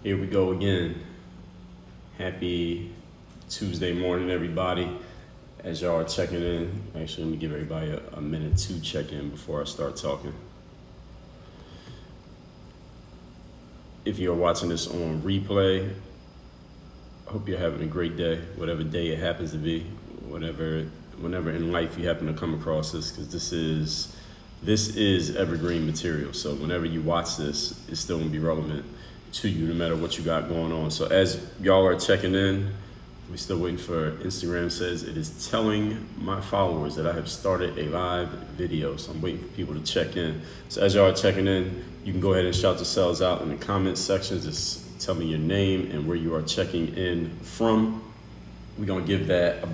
Here we go again. Happy Tuesday morning, everybody. As y'all are checking in, actually, let me give everybody a minute to check in before I start talking. If you're watching this on replay, I hope you're having a great day, whatever day it happens to be, whenever in life you happen to come across this, because this is evergreen material. So whenever you watch this, it's still gonna be relevant to you, no matter what you got going on. So as y'all are checking in, we're still waiting for Instagram says it is telling my followers that I have started a live video. So I'm waiting for people to check in. So as y'all are checking in, you can go ahead and shout yourselves out in the comment section. Just tell me your name and where you are checking in from. We're gonna give that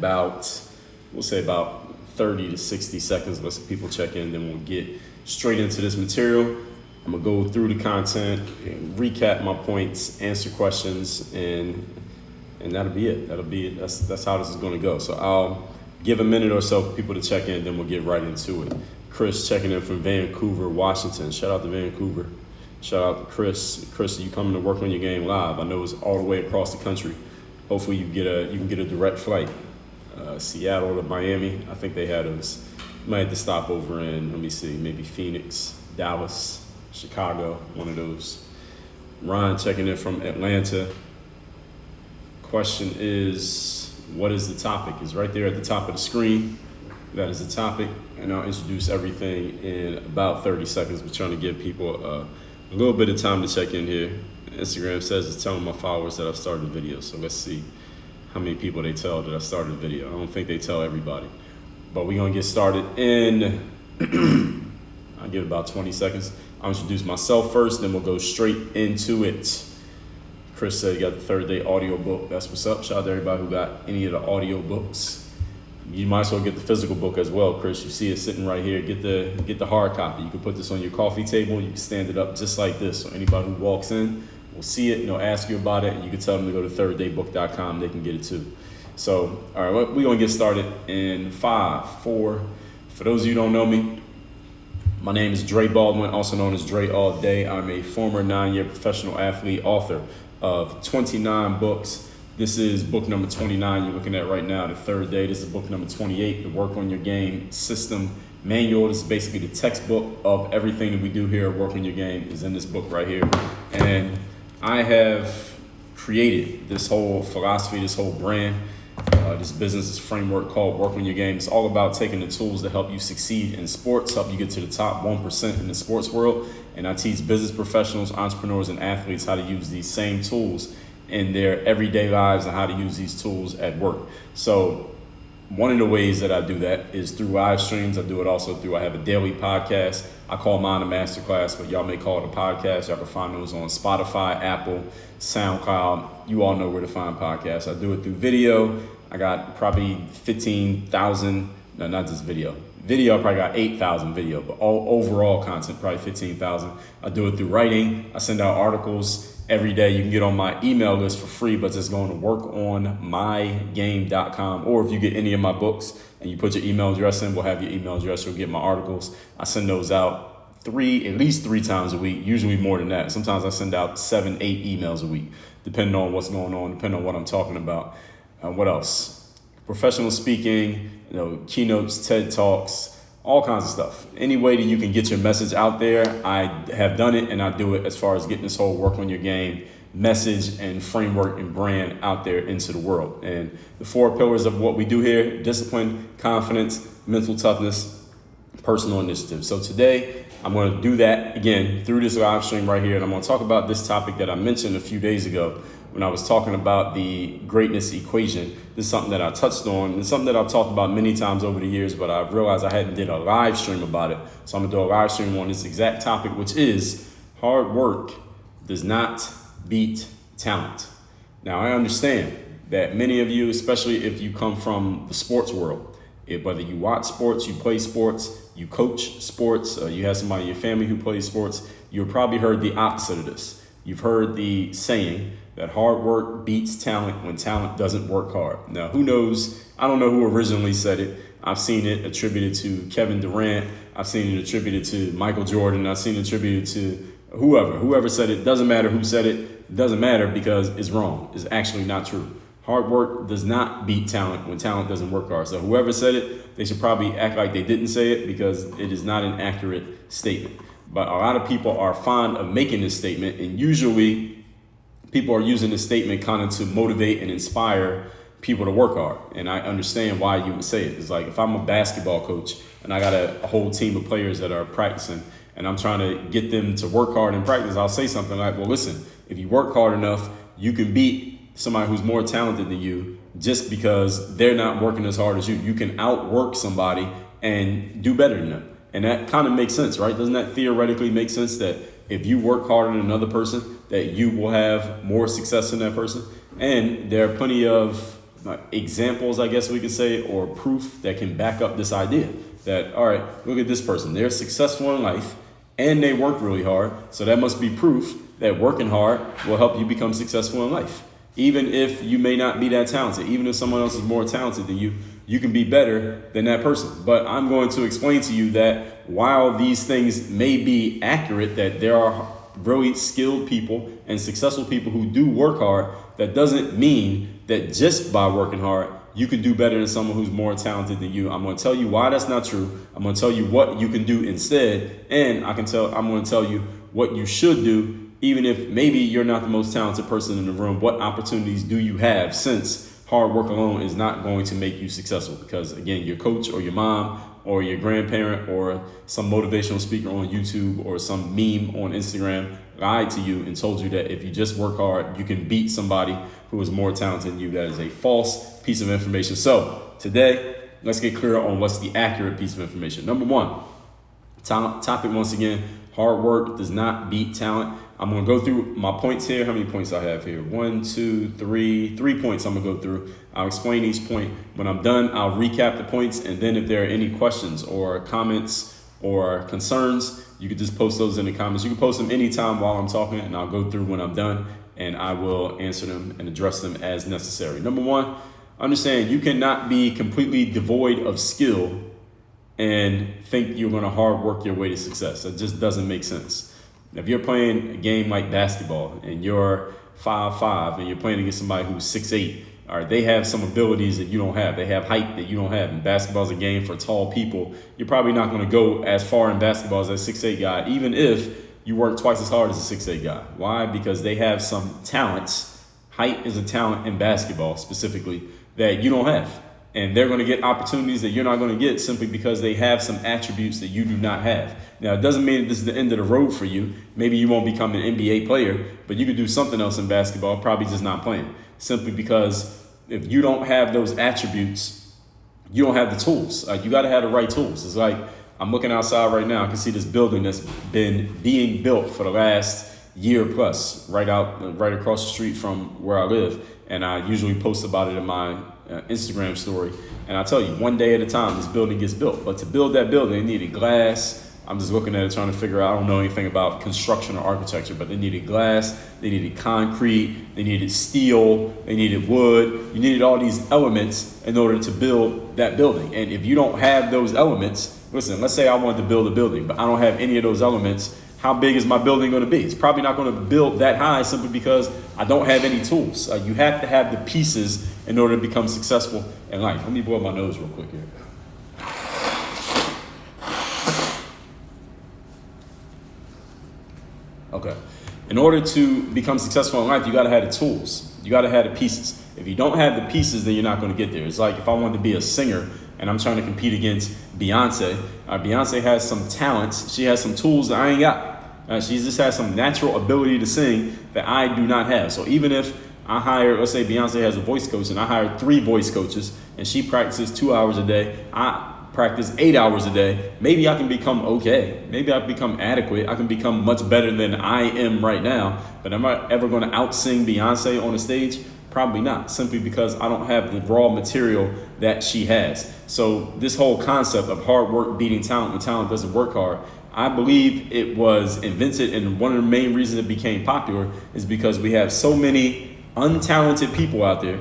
we'll say about 30 to 60 seconds. Let some people check in, then we'll get straight into this material. I'm gonna go through the content, recap my points, answer questions, and that'll be it. That's how this is gonna go. So I'll give a minute or so for people to check in, then we'll get right into it. Chris checking in from Vancouver, Washington. Shout out to Vancouver. Shout out to Chris. Chris, you coming to work on your game live? I know it's all the way across the country. Hopefully you can get a direct flight. Seattle to Miami. I think they had us. Might have to stop over in, let me see, maybe Phoenix, Dallas, Chicago, one of those. Ron checking in from Atlanta. Question is, what is the topic? It's right there at the top of the screen. That is the topic, and I'll introduce everything in about 30 seconds. We're trying to give people a little bit of time to check in here. Instagram says it's telling my followers that I've started a video, so let's see how many people they tell that I started a video. I don't think they tell everybody, but we're gonna get started in, I'll give it about 20 seconds. I'll introduce myself first, then we'll go straight into it. Chris said he got the third day audio book. That's what's up. Shout out to everybody who got any of the audio books. You might as well get the physical book as well, Chris. You see it sitting right here. Get the hard copy. You can put this on your coffee table. You can stand it up just like this. So anybody who walks in will see it and they'll ask you about it, and you can tell them to go to thirddaybook.com. They can get it too. So, all right, we're going to get started in 5, 4. For those of you who don't know me, my name is Dre Baldwin, also known as Dre All Day. I'm a former 9-year professional athlete, author of 29 books. This is book number 29 you're looking at right now, the third day. This is book number 28, the Work on Your Game System Manual. This is basically the textbook of everything that we do here at Work on Your Game is in this book right here. And I have created this whole philosophy, this whole brand, this business, this framework called Work on Your Game. It's all about taking the tools to help you succeed in sports, help you get to the top 1% in the sports world. And I teach business professionals, entrepreneurs, and athletes how to use these same tools in their everyday lives and how to use these tools at work. So one of the ways that I do that is through live streams. I do it also I have a daily podcast. I call mine a masterclass, but y'all may call it a podcast. Y'all can find those on Spotify, Apple, SoundCloud. You all know where to find podcasts. I do it through video. I got probably 15,000, no, not just video. Video, I probably got 8,000 video, but all overall content, probably 15,000. I do it through writing. I send out articles every day. You can get on my email list for free, but just going to workonmygame.com. Or if you get any of my books and you put your email address in, we'll have your email address. You'll get my articles. I send those out at least three times a week, usually more than that. Sometimes I send out 7, 8 emails a week, depending on what's going on, depending on what I'm talking about. What else? Professional speaking, keynotes, TED Talks, all kinds of stuff. Any way that you can get your message out there, I have done it, and I do it as far as getting this whole Work on Your Game message and framework and brand out there into the world. And the 4 pillars of what we do here: discipline, confidence, mental toughness, personal initiative. So today I'm going to do that again through this live stream right here, and I'm going to talk about this topic that I mentioned a few days ago when I was talking about the greatness equation. This is something that I touched on, and something that I've talked about many times over the years, but I've realized I hadn't did a live stream about it. So I'm gonna do a live stream on this exact topic, which is hard work does not beat talent. Now, I understand that many of you, especially if you come from the sports world, whether you watch sports, you play sports, you coach sports, you have somebody in your family who plays sports, you've probably heard the opposite of this. You've heard the saying that hard work beats talent when talent doesn't work hard. Now, who knows? I don't know who originally said it. I've seen it attributed to Kevin Durant. I've seen it attributed to Michael Jordan. I've seen it attributed to whoever said it, doesn't matter who said it, doesn't matter because it's wrong. It's actually not true. Hard work does not beat talent when talent doesn't work hard. So whoever said it, they should probably act like they didn't say it because it is not an accurate statement. But a lot of people are fond of making this statement, and usually people are using this statement kind of to motivate and inspire people to work hard. And I understand why you would say it. It's like if I'm a basketball coach and I got a whole team of players that are practicing and I'm trying to get them to work hard in practice, I'll say something like, well, listen, if you work hard enough, you can beat somebody who's more talented than you just because they're not working as hard as you. You can outwork somebody and do better than them. And that kind of makes sense, right? Doesn't that theoretically make sense that if you work harder than another person, that you will have more success than that person? And there are plenty of examples, I guess we could say, or proof that can back up this idea that, all right, look at this person. They're successful in life and they work really hard. So that must be proof that working hard will help you become successful in life. Even if you may not be that talented, even if someone else is more talented than you, you can be better than that person. But I'm going to explain to you that while these things may be accurate, that there are really skilled people and successful people who do work hard, that doesn't mean that just by working hard, you can do better than someone who's more talented than you. I'm going to tell you why that's not true. I'm going to tell you what you can do instead. And I'm going to tell you what you should do. Even if maybe you're not the most talented person in the room, what opportunities do you have, since hard work alone is not going to make you successful? Because again, your coach or your mom or your grandparent or some motivational speaker on YouTube or some meme on Instagram lied to you and told you that if you just work hard, you can beat somebody who is more talented than you. That is a false piece of information. So today, let's get clear on what's the accurate piece of information. Number one, topic once again, hard work does not beat talent. I'm going to go through my points here. How many points I have here? 1, 2, 3. 3 points I'm going to go through. I'll explain each point. When I'm done, I'll recap the points. And then if there are any questions or comments or concerns, you can just post those in the comments. You can post them anytime while I'm talking, and I'll go through when I'm done, and I will answer them and address them as necessary. Number one, understand you cannot be completely devoid of skill and think you're going to hard work your way to success. That just doesn't make sense. If you're playing a game like basketball and you're 5'5" and you're playing against somebody who's 6'8", all right, they have some abilities that you don't have. They have height that you don't have. And basketball is a game for tall people. You're probably not going to go as far in basketball as a 6'8" guy, even if you work twice as hard as a 6'8" guy. Why? Because they have some talents. Height is a talent in basketball specifically that you don't have. And they're going to get opportunities that you're not going to get simply because they have some attributes that you do not have. Now, it doesn't mean that this is the end of the road for you. Maybe you won't become an NBA player, but you could do something else in basketball, probably just not playing. Simply because if you don't have those attributes, you don't have the tools. You got to have the right tools. It's like I'm looking outside right now. I can see this building that's been being built for the last year plus, right across the street from where I live. And I usually post about it in my Instagram story. And I tell you, one day at a time, this building gets built. But to build that building, they needed glass. I'm just looking at it, trying to figure out, I don't know anything about construction or architecture, but they needed glass, they needed concrete, they needed steel, they needed wood. You needed all these elements in order to build that building. And if you don't have those elements, listen, let's say I wanted to build a building, but I don't have any of those elements. How big is my building going to be? It's probably not going to build that high simply because I don't have any tools. You have to have the pieces in order to become successful in life. Let me blow my nose real quick here. Okay. In order to become successful in life, you got to have the tools. You got to have the pieces. If you don't have the pieces, then you're not going to get there. It's like if I wanted to be a singer and I'm trying to compete against Beyonce. Beyonce has some talents. She has some tools that I ain't got. She just has some natural ability to sing that I do not have. So even if I hire, let's say Beyonce has a voice coach and I hire 3 voice coaches and she practices 2 hours a day, I practice 8 hours a day, maybe I can become okay. Maybe I become adequate. I can become much better than I am right now. But am I ever going to out-sing Beyonce on a stage? Probably not, simply because I don't have the raw material that she has. So this whole concept of hard work beating talent when talent doesn't work hard, I believe it was invented, and one of the main reasons it became popular is because we have so many untalented people out there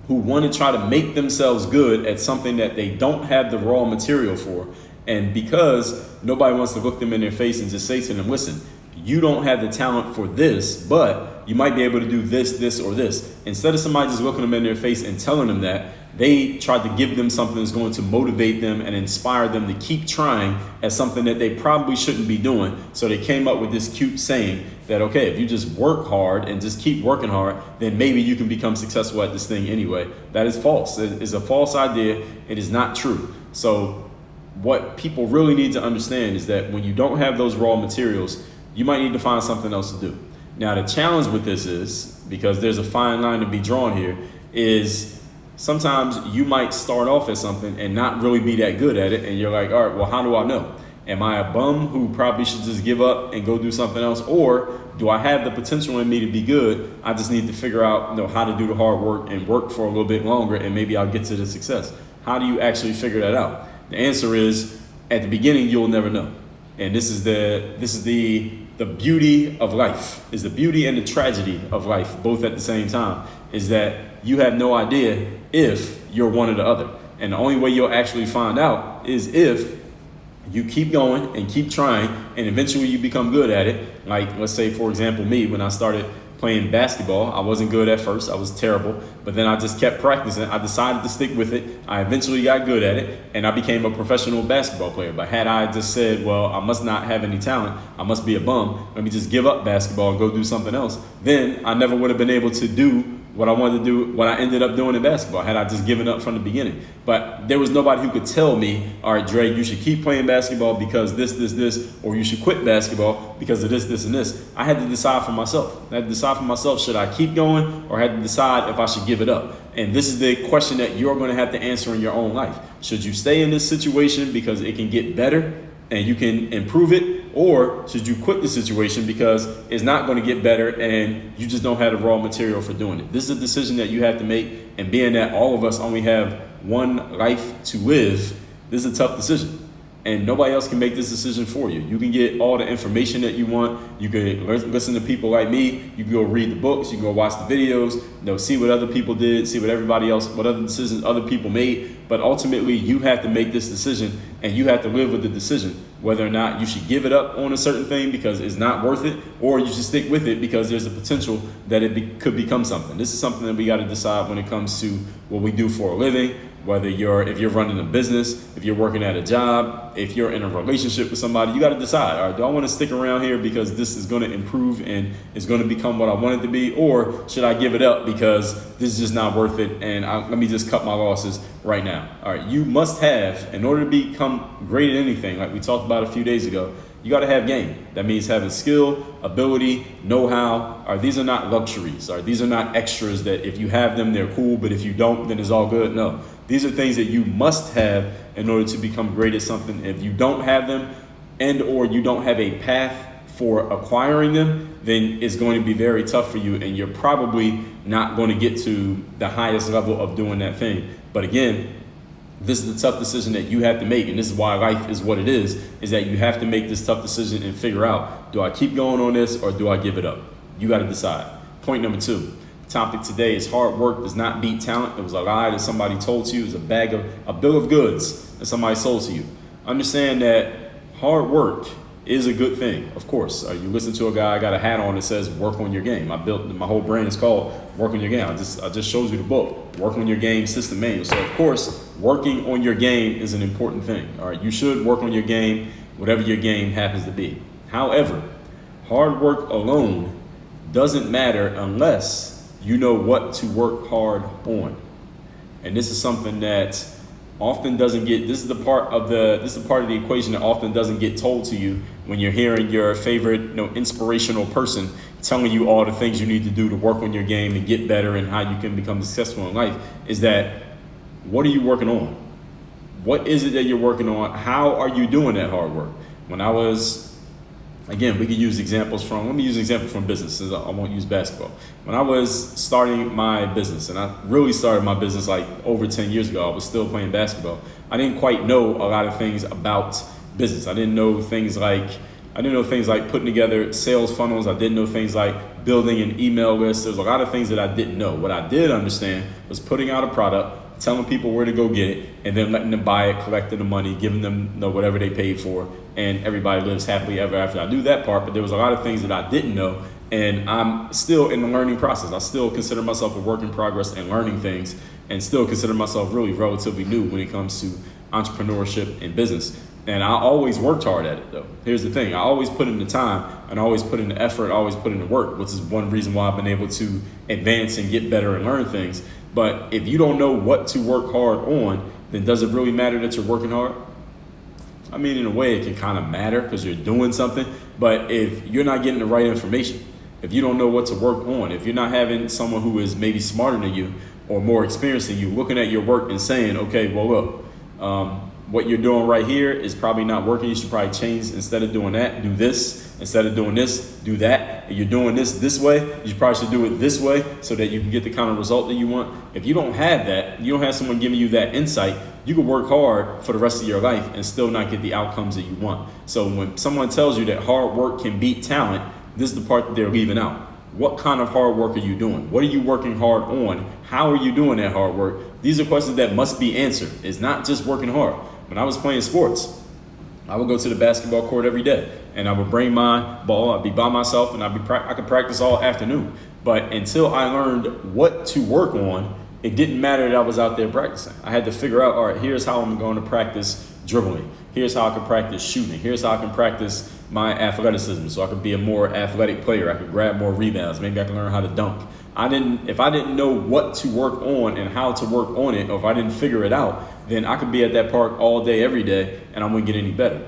who want to try to make themselves good at something that they don't have the raw material for. And because nobody wants to look them in their face and just say to them, listen, you don't have the talent for this, but you might be able to do this, or this. Instead of somebody just looking them in their face and telling them that, they tried to give them something that's going to motivate them and inspire them to keep trying at something that they probably shouldn't be doing. So they came up with this cute saying that, okay, if you just work hard and just keep working hard, then maybe you can become successful at this thing anyway. That is false. It is a false idea. It is not true. So what people really need to understand is that when you don't have those raw materials, you might need to find something else to do. Now, the challenge with this is, because there's a fine line to be drawn here, is sometimes you might start off at something and not really be that good at it. And you're like, all right, well, how do I know? Am I a bum who probably should just give up and go do something else? Or do I have the potential in me to be good? I just need to figure out, how to do the hard work and work for a little bit longer, and maybe I'll get to the success. How do you actually figure that out? The answer is, at the beginning, you'll never know. And this is the beauty of life, is the beauty and the tragedy of life, both at the same time, is that you have no idea if you're one or the other. And the only way you'll actually find out is if you keep going and keep trying, and eventually you become good at it. Like, let's say, for example, me, when I started playing basketball, I wasn't good at first. I was terrible, but then I just kept practicing. I decided to stick with it. I eventually got good at it, and I became a professional basketball player. But had I just said, well, I must not have any talent, I must be a bum, let me just give up basketball and go do something else, then I never would have been able to do what I wanted to do, what I ended up doing in basketball, had I just given up from the beginning. But there was nobody who could tell me, all right, Dre, you should keep playing basketball because this, or you should quit basketball because of this, and this. I had to decide for myself. Should I keep going, or I had to decide if I should give it up? And this is the question that you're going to have to answer in your own life. Should you stay in this situation because it can get better and you can improve it? Or should you quit the situation because it's not going to get better and you just don't have the raw material for doing it? This is a decision that you have to make. And being that all of us only have one life to live, this is a tough decision. And nobody else can make this decision for you. You can get all the information that you want. You can listen to people like me. You can go read the books. You can go watch the videos. See what other people did. See what everybody else, what other decisions other people made. But ultimately, you have to make this decision, and you have to live with the decision whether or not you should give it up on a certain thing because it's not worth it, or you should stick with it because there's a potential that it could become something. This is something that we got to decide when it comes to what we do for a living. Whether if you're running a business, if you're working at a job, if you're in a relationship with somebody, you got to decide, all right, do I want to stick around here because this is going to improve and it's going to become what I want it to be? Or should I give it up because this is just not worth it and let me just cut my losses right now? All right, you must have, in order to become great at anything, like we talked about a few days ago, you got to have game. That means having skill, ability, know-how. All right, these are not luxuries. All right, these are not extras that if you have them, they're cool, but if you don't, then it's all good. No, these are things that you must have in order to become great at something. If you don't have them and or you don't have a path for acquiring them, then it's going to be very tough for you and you're probably not going to get to the highest level of doing that thing. But again, this is the tough decision that you have to make, and this is why life is what it is that you have to make this tough decision and figure out, do I keep going on this or do I give it up? You got to decide. Point number 2. The topic today is hard work does not beat talent. It was a lie that somebody told to you. It was a bill of goods that somebody sold to you. Understand that hard work is a good thing, of course. You listen to a guy, I got a hat on that says work on your game. My whole brand is called Work on Your Game. I just showed you the book, Work on Your Game System Manual. So of course, working on your game is an important thing. All right, you should work on your game, whatever your game happens to be. However, hard work alone doesn't matter unless you know what to work hard on. And this is something that often doesn't get, this is the part of the equation that often doesn't get told to you when you're hearing your favorite, inspirational person telling you all the things you need to do to work on your game and get better and how you can become successful in life, is that, what are you working on? What is it that you're working on? How are you doing that hard work? When I was, again, we could use examples from, let me use an example from business, since I won't use basketball. When I was starting my business, and I really started my business like over 10 years ago, I was still playing basketball. I didn't quite know a lot of things about business. I didn't know things like putting together sales funnels. I didn't know things like building an email list. There's a lot of things that I didn't know. What I did understand was putting out a product, telling people where to go get it, and then letting them buy it, collecting the money, giving them whatever they paid for, and everybody lives happily ever after. I knew that part, but there was a lot of things that I didn't know, and I'm still in the learning process. I still consider myself a work in progress and learning things, and still consider myself really relatively new when it comes to entrepreneurship and business. And I always worked hard at it, though. Here's the thing. I always put in the time, and I always put in the effort, I always put in the work, which is one reason why I've been able to advance and get better and learn things. But if you don't know what to work hard on, then does it really matter that you're working hard? I mean, in a way, it can kind of matter because you're doing something. But if you're not getting the right information, if you don't know what to work on, if you're not having someone who is maybe smarter than you or more experienced than you looking at your work and saying, okay, well, look, what you're doing right here is probably not working. You should probably change. Instead of doing that, do this. Instead of doing this, do that. If you're doing this way, you probably should do it this way so that you can get the kind of result that you want. If you don't have that, you don't have someone giving you that insight, you can work hard for the rest of your life and still not get the outcomes that you want. So when someone tells you that hard work can beat talent, this is the part that they're leaving out. What kind of hard work are you doing? What are you working hard on? How are you doing that hard work? These are questions that must be answered. It's not just working hard. When I was playing sports, I would go to the basketball court every day, and I would bring my ball. I'd be by myself, and I could practice all afternoon. But until I learned what to work on, it didn't matter that I was out there practicing. I had to figure out, all right, here's how I'm going to practice dribbling. Here's how I can practice shooting. Here's how I can practice my athleticism so I could be a more athletic player. I could grab more rebounds. Maybe I can learn how to dunk. If I didn't know what to work on and how to work on it, or if I didn't figure it out, then I could be at that park all day, every day, and I wouldn't get any better.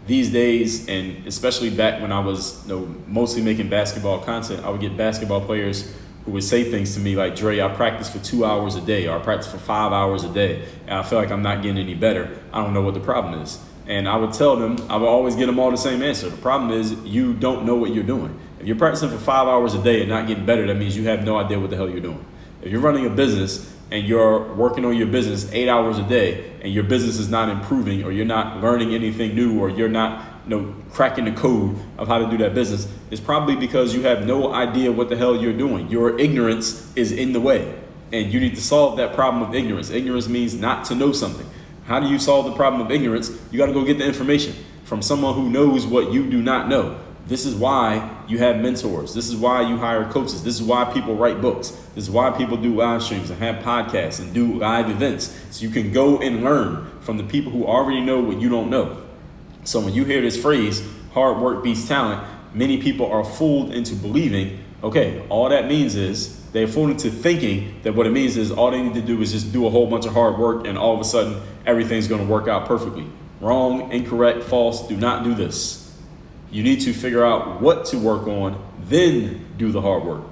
These days, and especially back when I was mostly making basketball content, I would get basketball players who would say things to me like, Dre, I practice for 2 hours a day, or I practice for 5 hours a day, and I feel like I'm not getting any better. I don't know what the problem is. And I would tell them, I would always get them all the same answer. The problem is you don't know what you're doing. If you're practicing for 5 hours a day and not getting better, that means you have no idea what the hell you're doing. If you're running a business and you're working on your business 8 hours a day and your business is not improving, or you're not learning anything new, or you're not cracking the code of how to do that business, it's probably because you have no idea what the hell you're doing. Your ignorance is in the way, and you need to solve that problem of ignorance. Ignorance means not to know something. How do you solve the problem of ignorance? You got to go get the information from someone who knows what you do not know. This is why you have mentors. This is why you hire coaches. This is why people write books. This is why people do live streams and have podcasts and do live events. So you can go and learn from the people who already know what you don't know. So when you hear this phrase, hard work beats talent, many people are fooled into believing, okay, all that means is, they're fooled into thinking that what it means is all they need to do is just do a whole bunch of hard work and all of a sudden everything's going to work out perfectly. Wrong, incorrect, false. Do not do this. You need to figure out what to work on, then do the hard work.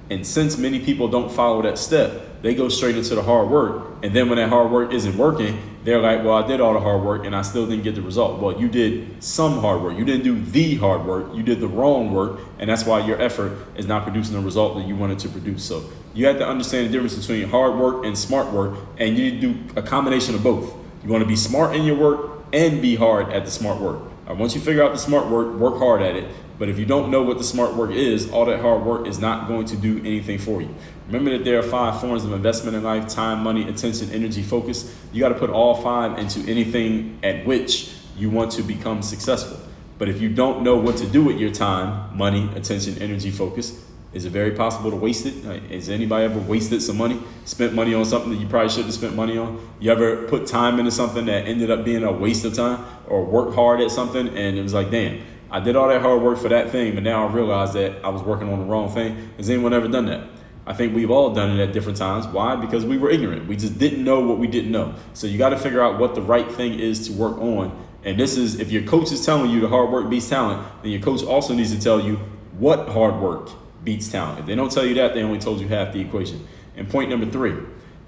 And since many people don't follow that step, they go straight into the hard work. And then when that hard work isn't working, they're like, well, I did all the hard work and I still didn't get the result. Well, you did some hard work. You didn't do the hard work. You did the wrong work. And that's why your effort is not producing the result that you wanted to produce. So you have to understand the difference between hard work and smart work. And you need to do a combination of both. You want to be smart in your work and be hard at the smart work. Once you figure out the smart work, work hard at it. But if you don't know what the smart work is, all that hard work is not going to do anything for you. Remember that there are 5 forms of investment in life: time, money, attention, energy, focus. You got to put all 5 into anything at which you want to become successful. But if you don't know what to do with your time, money, attention, energy, focus, is it very possible to waste it? Has anybody ever wasted some money, spent money on something that you probably shouldn't have spent money on? You ever put time into something that ended up being a waste of time, or worked hard at something and it was like, damn, I did all that hard work for that thing, but now I realized that I was working on the wrong thing? Has anyone ever done that? I think we've all done it at different times. Why? Because we were ignorant. We just didn't know what we didn't know. So you got to figure out what the right thing is to work on. And this is, if your coach is telling you the hard work beats talent, then your coach also needs to tell you what hard work beats talent. If they don't tell you that, they only told you half the equation. And point number 3,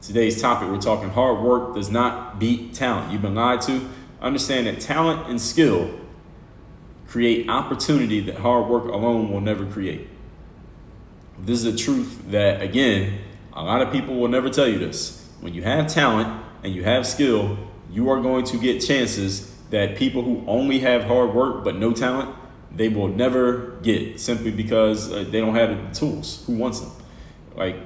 today's topic, we're talking hard work does not beat talent. You've been lied to. Understand that talent and skill create opportunity that hard work alone will never create. This is a truth that, again, a lot of people will never tell you this. When you have talent and you have skill, you are going to get chances that people who only have hard work but no talent, they will never get, simply because they don't have the tools. Who wants them? Like,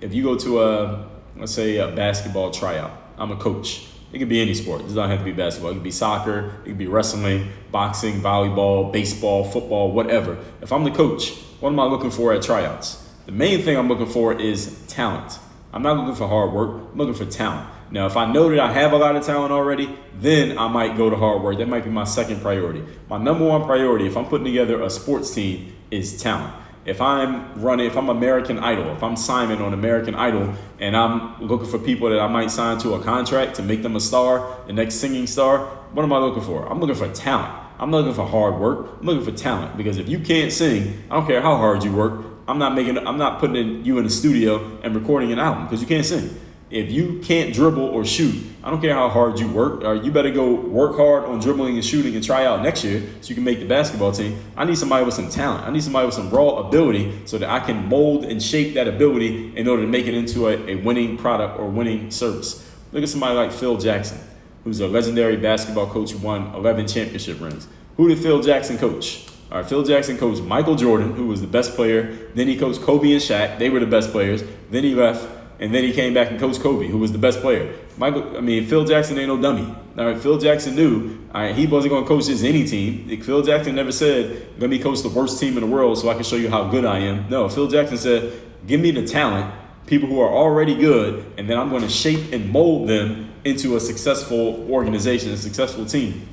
if you go to let's say a basketball tryout. I'm a coach. It could be any sport. It doesn't have to be basketball. It could be soccer. It could be wrestling, boxing, volleyball, baseball, football, whatever. If I'm the coach, what am I looking for at tryouts? The main thing I'm looking for is talent. I'm not looking for hard work. I'm looking for talent. Now, if I know that I have a lot of talent already, then I might go to hard work. That might be my second priority. My number one priority, if I'm putting together a sports team, is talent. If I'm American Idol, if I'm Simon on American Idol, and I'm looking for people that I might sign to a contract to make them a star, the next singing star, what am I looking for? I'm looking for talent. I'm not looking for hard work. I'm looking for talent. Because if you can't sing, I don't care how hard you work, I'm not putting you in the studio and recording an album because you can't sing. If you can't dribble or shoot, I don't care how hard you work, or you better go work hard on dribbling and shooting and try out next year so you can make the basketball team. I need somebody with some talent. I need somebody with some raw ability so that I can mold and shape that ability in order to make it into a winning product or winning service. Look at somebody like Phil Jackson, who's a legendary basketball coach who won 11 championship rings. Who did Phil Jackson coach? All right, Phil Jackson coached Michael Jordan, who was the best player. Then he coached Kobe and Shaq. They were the best players. Then he left. And then he came back and coached Kobe, who was the best player. Phil Jackson ain't no dummy. All right, Phil Jackson knew he wasn't going to coach just any team. Phil Jackson never said, let me coach the worst team in the world so I can show you how good I am. No, Phil Jackson said, give me the talent, people who are already good, and then I'm going to shape and mold them into a successful organization, a successful team.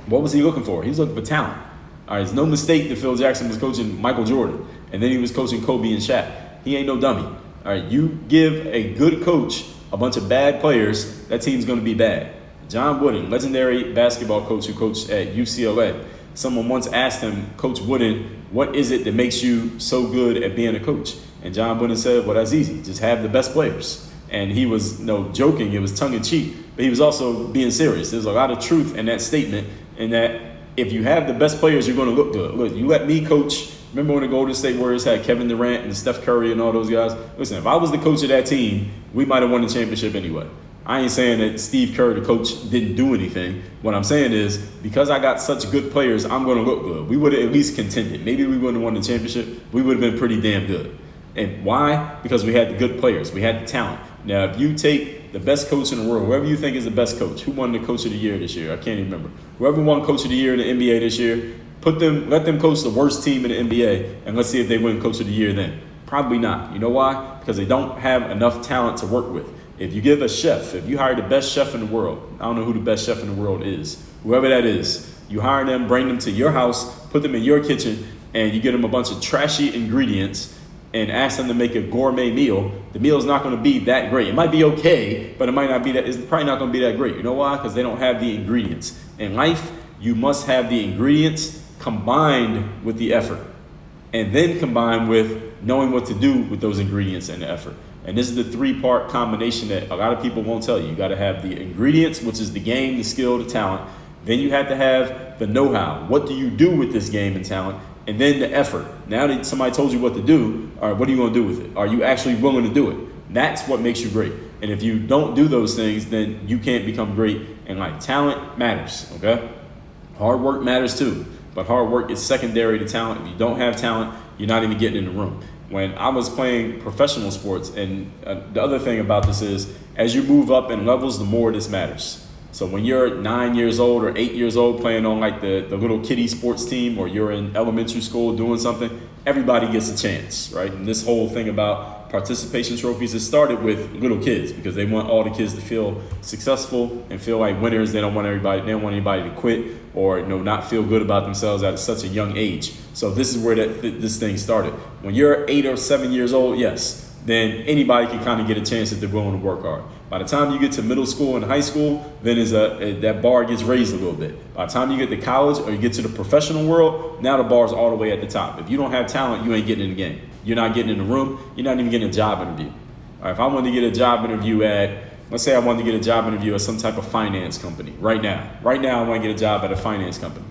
What was he looking for? He was looking for talent. All right, it's no mistake that Phil Jackson was coaching Michael Jordan, and then he was coaching Kobe and Shaq. He ain't no dummy. All right, you give a good coach a bunch of bad players, that team's going to be bad. John Wooden, legendary basketball coach who coached at UCLA. Someone once asked him, Coach Wooden, what is it that makes you so good at being a coach? And John Wooden said, well, that's easy. Just have the best players. And he was joking. It was tongue in cheek, but he was also being serious. There's a lot of truth in that statement, in that if you have the best players, you're going to look good. Look, you let me coach. Remember when the Golden State Warriors had Kevin Durant and Steph Curry and all those guys? Listen, if I was the coach of that team, we might have won the championship anyway. I ain't saying that Steve Kerr, the coach, didn't do anything. What I'm saying is, because I got such good players, I'm going to look good. We would have at least contended. Maybe we wouldn't have won the championship. We would have been pretty damn good. And why? Because we had the good players. We had the talent. Now, if you take the best coach in the world, whoever you think is the best coach, who won the Coach of the Year this year? I can't even remember. Whoever won Coach of the Year in the NBA this year, let them coach the worst team in the NBA, and let's see if they win Coach of the Year then. Probably not. You know why? Because they don't have enough talent to work with. If you give a chef, if you hire the best chef in the world, I don't know who the best chef in the world is, whoever that is, you hire them, bring them to your house, put them in your kitchen, and you get them a bunch of trashy ingredients and ask them to make a gourmet meal, the meal is not going to be that great. It might be okay, but it's probably not going to be that great. You know why? Because they don't have the ingredients. In life, you must have the ingredients combined with the effort, and then combined with knowing what to do with those ingredients and the effort. And this is the three-part combination that a lot of people won't tell you. You got to have the ingredients, which is the game, the skill, the talent. Then you have to have the know-how. What do you do with this game and talent? And then the effort. Now that somebody told you what to do, all right, what are you going to do with it? Are you actually willing to do it? That's what makes you great. And if you don't do those things, then you can't become great. And talent matters, okay? Hard work matters too. But hard work is secondary to talent. If you don't have talent, you're not even getting in the room. When I was playing professional sports, and the other thing about this is, as you move up in levels, the more this matters. So when you're 9 years old or 8 years old playing on the little kiddie sports team, or you're in elementary school doing something, everybody gets a chance, right? And this whole thing about participation trophies, it started with little kids because they want all the kids to feel successful and feel like winners. They don't want anybody to quit or not feel good about themselves at such a young age. So this is where this thing started. When you're 8 or 7 years old, yes, then anybody can kind of get a chance if they're willing to work hard. By the time you get to middle school and high school, then that bar gets raised a little bit. By the time you get to college or you get to the professional world, now the bar's all the way at the top. If you don't have talent, you ain't getting in the game. You're not getting in the room. You're not even getting a job interview. All right, if I wanted to get a job interview let's say I wanted to get a job interview at some type of finance company right now. Right now, I want to get a job at a finance company.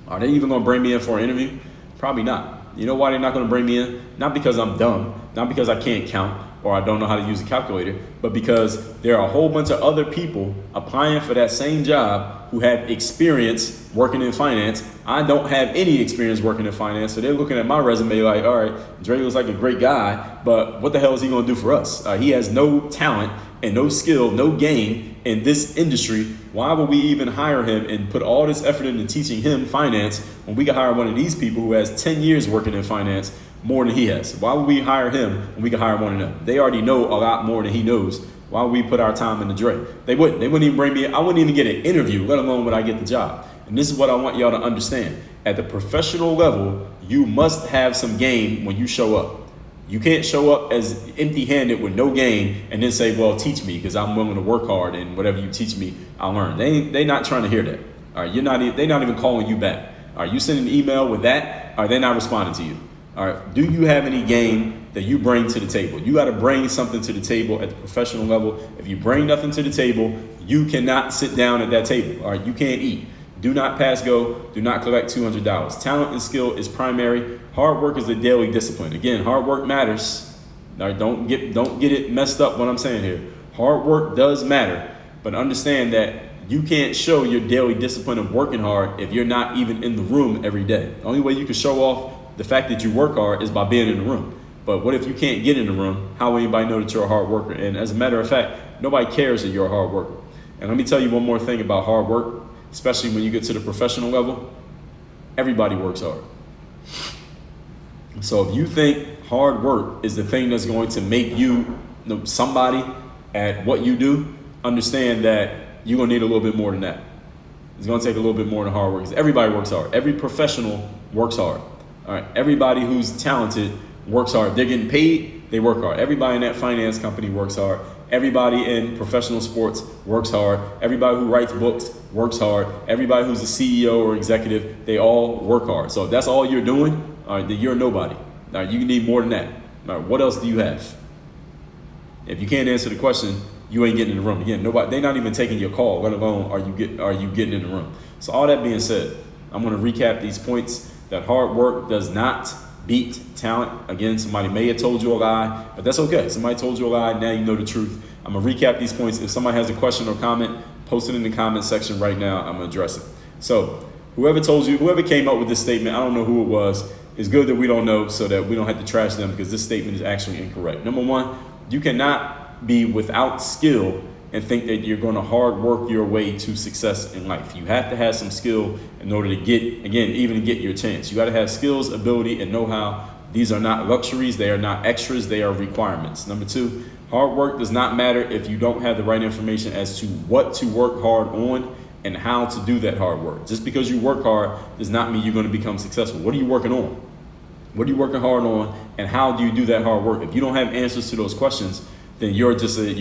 Are they even going to bring me in for an interview? Probably not. You know why they're not going to bring me in? Not because I'm dumb, not because I can't count, or I don't know how to use a calculator, but because there are a whole bunch of other people applying for that same job who have experience working in finance. I don't have any experience working in finance, so they're looking at my resume like, all right, Dre looks like a great guy, but what the hell is he gonna do for us? He has no talent and no skill, no game in this industry. Why would we even hire him and put all this effort into teaching him finance when we could hire one of these people who has 10 years working in finance more than he has? Why would we hire him when we could hire one of them? They already know a lot more than he knows. Why would we put our time into Dre? They wouldn't even bring me, I wouldn't even get an interview, let alone would I get the job. And this is what I want y'all to understand. At the professional level, you must have some game when you show up. You can't show up as empty-handed with no game and then say, well, teach me because I'm willing to work hard and whatever you teach me, I'll learn. They not trying to hear that. All right, they're not even calling you back. All right, you send an email with that, all right, they're not responding to you. All right, do you have any game that you bring to the table? You got to bring something to the table at the professional level. If you bring nothing to the table, you cannot sit down at that table. All right, you can't eat. Do not pass go. Do not collect $200. Talent and skill is primary. Hard work is the daily discipline. Again, hard work matters. All right, don't get it messed up what I'm saying here. Hard work does matter, but understand that you can't show your daily discipline of working hard if you're not even in the room every day. The only way you can show off the fact that you work hard is by being in the room. But what if you can't get in the room? How will anybody know that you're a hard worker? And as a matter of fact, nobody cares that you're a hard worker. And let me tell you one more thing about hard work, especially when you get to the professional level. Everybody works hard. So if you think hard work is the thing that's going to make you somebody at what you do, understand that you're going to need a little bit more than that. It's going to take a little bit more than hard work. Because everybody works hard. Every professional works hard. All right. Everybody who's talented works hard. They're getting paid, they work hard. Everybody in that finance company works hard. Everybody in professional sports works hard. Everybody who writes books works hard. Everybody who's a CEO or executive, they all work hard. So if that's all you're doing, all right, then you're nobody. All right, you need more than that. All right, what else do you have? If you can't answer the question, you ain't getting in the room. Again, they're not even taking your call, let alone are you getting in the room. So all that being said, I'm going to recap these points. That hard work does not beat talent. Again, somebody may have told you a lie, but that's okay. Somebody told you a lie, now you know the truth. I'm going to recap these points. If somebody has a question or comment, post it in the comment section right now. I'm going to address it. So whoever came up with this statement, I don't know who it was. It's good that we don't know so that we don't have to trash them because this statement is actually incorrect. Number one, you cannot be without skill and think that you're going to hard work your way to success in life. You have to have some skill in order to get your chance. You got to have skills, ability, and know-how. These are not luxuries. They are not extras. They are requirements. Number two, hard work does not matter if you don't have the right information as to what to work hard on and how to do that hard work. Just because you work hard does not mean you're going to become successful. What are you working on? What are you working hard on, and how do you do that hard work? If you don't have answers to those questions, then you're just an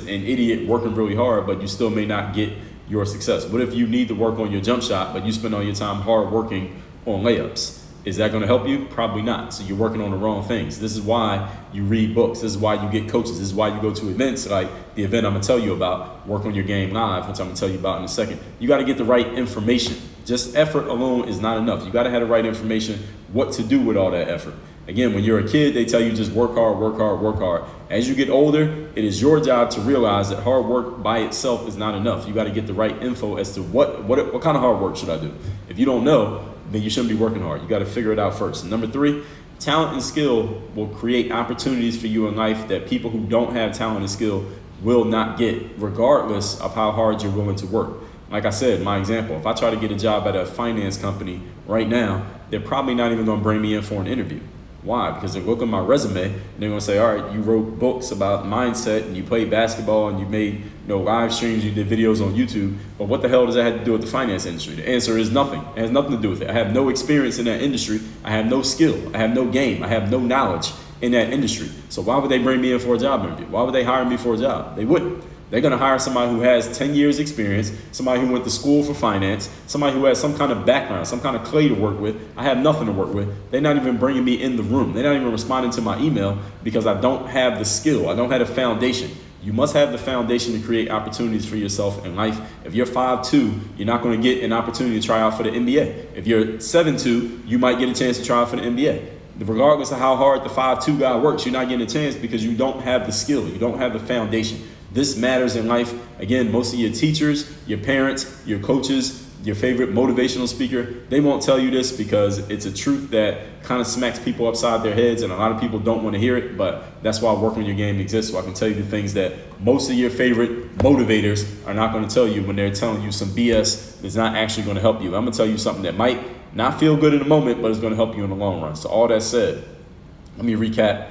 idiot working really hard, but you still may not get your success. What if you need to work on your jump shot, but you spend all your time hard working on layups? Is that going to help you? Probably not. So you're working on the wrong things. This is why you read books. This is why you get coaches. This is why you go to events like the event I'm going to tell you about, Work on Your Game Live, which I'm going to tell you about in a second. You got to get the right information. Just effort alone is not enough. You got to have the right information, what to do with all that effort. Again, when you're a kid, they tell you just work hard, work hard, work hard. As you get older, it is your job to realize that hard work by itself is not enough. You got to get the right info as to what kind of hard work should I do. If you don't know, then you shouldn't be working hard. You got to figure it out first. And number three, talent and skill will create opportunities for you in life that people who don't have talent and skill will not get, regardless of how hard you're willing to work. Like I said, my example, if I try to get a job at a finance company right now, they're probably not even going to bring me in for an interview. Why? Because they look at my resume and they're going to say, all right, you wrote books about mindset and you played basketball and you made live streams, you did videos on YouTube, but what the hell does that have to do with the finance industry? The answer is nothing. It has nothing to do with it. I have no experience in that industry. I have no skill. I have no game. I have no knowledge in that industry. So why would they bring me in for a job interview? Why would they hire me for a job? They wouldn't. They're going to hire somebody who has 10 years experience, somebody who went to school for finance, somebody who has some kind of background, some kind of clay to work with. I have nothing to work with. They're not even bringing me in the room. They're not even responding to my email because I don't have the skill. I don't have the foundation. You must have the foundation to create opportunities for yourself in life. If you're 5'2", you're not going to get an opportunity to try out for the NBA. If you're 7'2", you might get a chance to try out for the NBA. regardless of how hard the 5'2" guy works, you're not getting a chance because you don't have the skill. You don't have the foundation. This matters in life. Again, most of your teachers, your parents, your coaches, your favorite motivational speaker, they won't tell you this because it's a truth that kind of smacks people upside their heads, and a lot of people don't want to hear it, but that's why Work on Your Game exists, so I can tell you the things that most of your favorite motivators are not going to tell you when they're telling you some BS that's not actually going to help you. I'm going to tell you something that might not feel good in the moment, but it's going to help you in the long run. So all that said, let me respond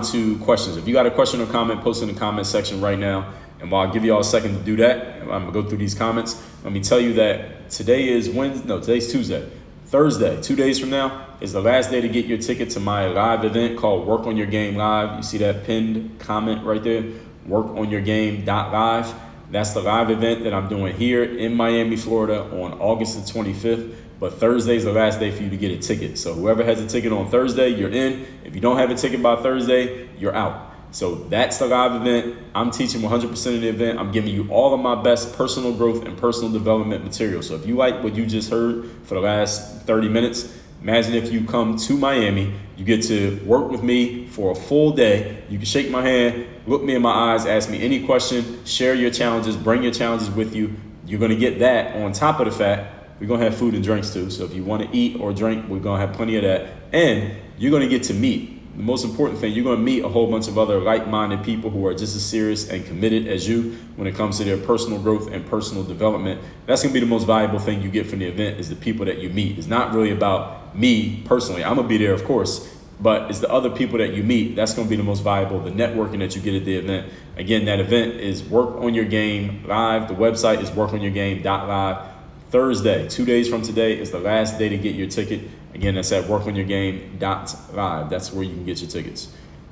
to questions. If you got a question or comment, post in the comment section right now. And while I give you all a second to do that, I'm gonna go through these comments. Let me tell you that today is today's Tuesday. Thursday, 2 days from now, is the last day to get your ticket to my live event called Work on Your Game Live. You see that pinned comment right there, workonyourgame.live. That's the live event that I'm doing here in Miami, Florida on August the 25th. But Thursday is the last day for you to get a ticket. So whoever has a ticket on Thursday, you're in. If you don't have a ticket by Thursday, you're out. So that's the live event. I'm teaching 100% of the event. I'm giving you all of my best personal growth and personal development material. So if you like what you just heard for the last 30 minutes, imagine if you come to Miami, you get to work with me for a full day. You can shake my hand, look me in my eyes, ask me any question, share your challenges, bring your challenges with you. You're going to get that on top of the fact we're going to have food and drinks too. So if you want to eat or drink, we're going to have plenty of that. And you're going to get to meet. The most important thing, you're going to meet a whole bunch of other like-minded people who are just as serious and committed as you when it comes to their personal growth and personal development. That's going to be the most valuable thing you get from the event is the people that you meet. It's not really about me personally. I'm going to be there, of course, but it's the other people that you meet. That's going to be the most valuable, the networking that you get at the event. Again, that event is Work on Your Game Live. The website is workonyourgame.live. Thursday, 2 days from today, is the last day to get your ticket. Again, that's at workonyourgame.live. That's where you can get your tickets.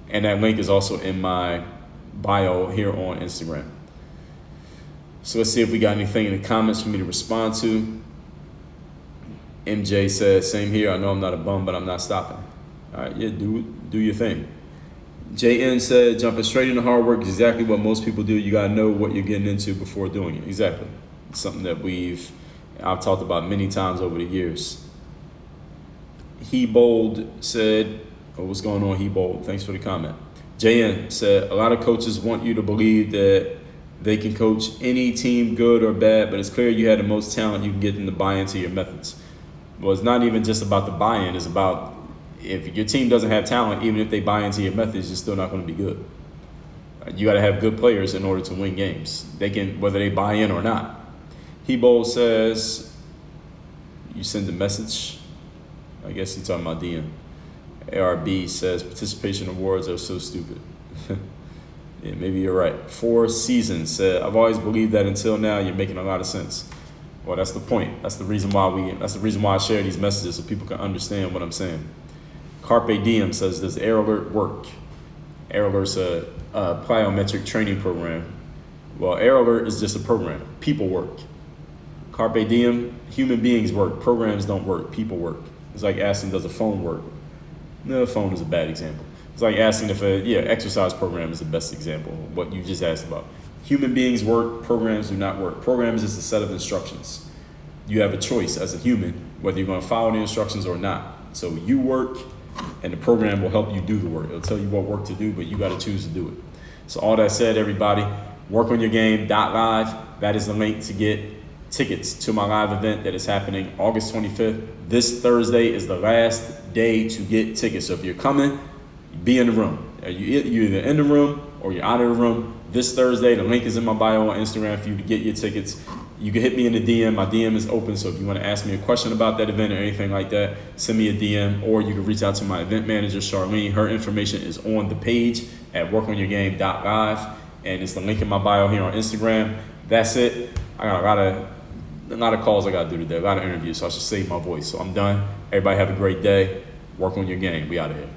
And that link is also in my bio here on Instagram. So let's see if we got anything in the comments for me to respond to. MJ says, same here. I know I'm not a bum, but I'm not stopping. All right, yeah, do your thing. JN said, jumping straight into hard work is exactly what most people do. You got to know what you're getting into before doing it. Exactly. It's something that I've talked about many times over the years. He Bold said, what's going on, He Bold? Thanks for the comment. JN said, a lot of coaches want you to believe that they can coach any team, good or bad, but it's clear you had the most talent. You can get them to buy into your methods. Well, it's not even just about the buy-in. It's about if your team doesn't have talent, even if they buy into your methods, you're still not going to be good. You got to have good players in order to win games. They can, whether they buy in or not. He Bold says, you send a message. I guess he's talking about DM. ARB says, participation awards are so stupid. Yeah, maybe you're right. 4 Seasons said, I've always believed that until now. You're making a lot of sense. Well, that's the point. That's the reason why I share these messages so people can understand what I'm saying. Carpe Diem says, does Air Alert work? Air Alert's a plyometric training program. Well, Air Alert is just a program. People work. Carpe Diem, human beings work. Programs don't work. People work. It's like asking, does a phone work? No, a phone is a bad example. It's like asking if exercise program is the best example, what you just asked about. Human beings work. Programs do not work. Programs is a set of instructions. You have a choice as a human whether you're going to follow the instructions or not. So you work, and the program will help you do the work. It'll tell you what work to do, but you got to choose to do it. So all that said, everybody, workonyourgame.live. That is the link to get tickets to my live event that is happening August 25th. This Thursday is the last day to get tickets. So if you're coming, be in the room. You're either in the room or you're out of the room. This Thursday, the link is in my bio on Instagram for you to get your tickets. You can hit me in the DM. My DM is open, so if you want to ask me a question about that event or anything like that, send me a DM, or you can reach out to my event manager, Charlene. Her information is on the page at workonyourgame.live, and it's the link in my bio here on Instagram. That's it. I got a lot of calls I got to do today, a lot of interviews, so I should save my voice. So I'm done. Everybody have a great day. Work on your game. We out of here.